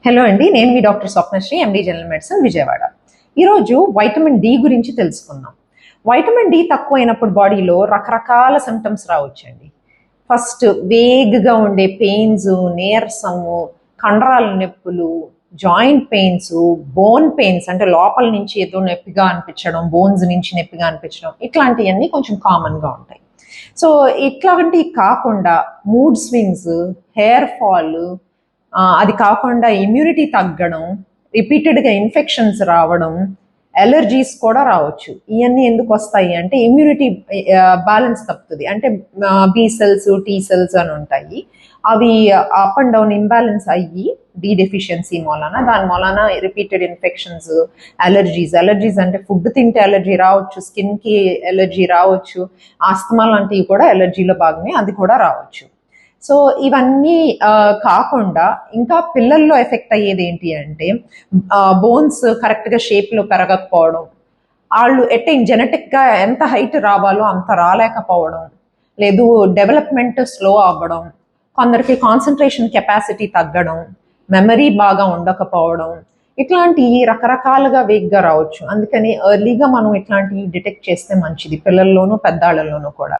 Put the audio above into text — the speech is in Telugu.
హలో అండి, నేను మీ doctor Swapnasri, MD general medicine, Vijayawada. ఈరోజు వైటమిన్ డి గురించి తెలుసుకుందాం. వైటమిన్ డి తక్కువైనప్పుడు బాడీలో రకరకాల సిమ్టమ్స్ రావచ్చండి. ఫస్ట్ వేగ్గా ఉండే పెయిన్స్, నీరసము, కండరాల నొప్పులు, జాయింట్ పెయిన్స్, బోన్ పెయిన్స్ అంటే లోపల నుంచి ఏదో నొప్పిగా అనిపించడం, బోన్స్ నుంచి నొప్పిగా అనిపించడం, ఇట్లాంటివన్నీ కొంచెం కామన్గా ఉంటాయి. సో ఇట్లాంటివి కాకుండా మూడ్ స్వింగ్స్, హెయిర్ ఫాల్, అది కాకుండా ఇమ్యూనిటీ తగ్గడం, రిపీటెడ్గా ఇన్ఫెక్షన్స్ రావడం, ఎలర్జీస్ కూడా రావచ్చు. ఇవన్నీ ఎందుకు వస్తాయి అంటే ఇమ్యూనిటీ బ్యాలెన్స్ తప్పుతుంది. అంటే బి సెల్స్, టీ సెల్స్ అని ఉంటాయి. అవి అప్ అండ్ డౌన్ ఇంబ్యాలెన్స్ అయ్యి డి డెఫిషియన్సీ మూలాన, దాని మూలాన రిపీటెడ్ ఇన్ఫెక్షన్స్, అలర్జీస్ అంటే ఫుడ్ తింటే ఎలర్జీ రావచ్చు, స్కిన్కి ఎలర్జీ రావచ్చు, ఆస్తమా లాంటివి కూడా ఎలర్జీలో భాగమే, అది కూడా రావచ్చు. సో ఇవన్నీ కాకుండా ఇంకా పిల్లల్లో ఎఫెక్ట్ అయ్యేది ఏంటి అంటే బోన్స్ కరెక్ట్గా షేప్లో పెరగకపోవడం, వాళ్ళు జెనెటిక్గా ఎంత హైట్ రావాలో అంత రాలేకపోవడం, లేదు డెవలప్మెంట్ స్లో అవ్వడం, కొందరికి కాన్సన్ట్రేషన్ కెపాసిటీ తగ్గడం, మెమరీ బాగా ఉండకపోవడం, ఇట్లాంటి రకరకాలుగా వేగ్గా రావచ్చు. అందుకని ఎర్లీగా మనం ఇట్లాంటివి డిటెక్ట్ చేస్తే మంచిది, పిల్లల్లోనూ పెద్దాళ్ళలోనూ కూడా.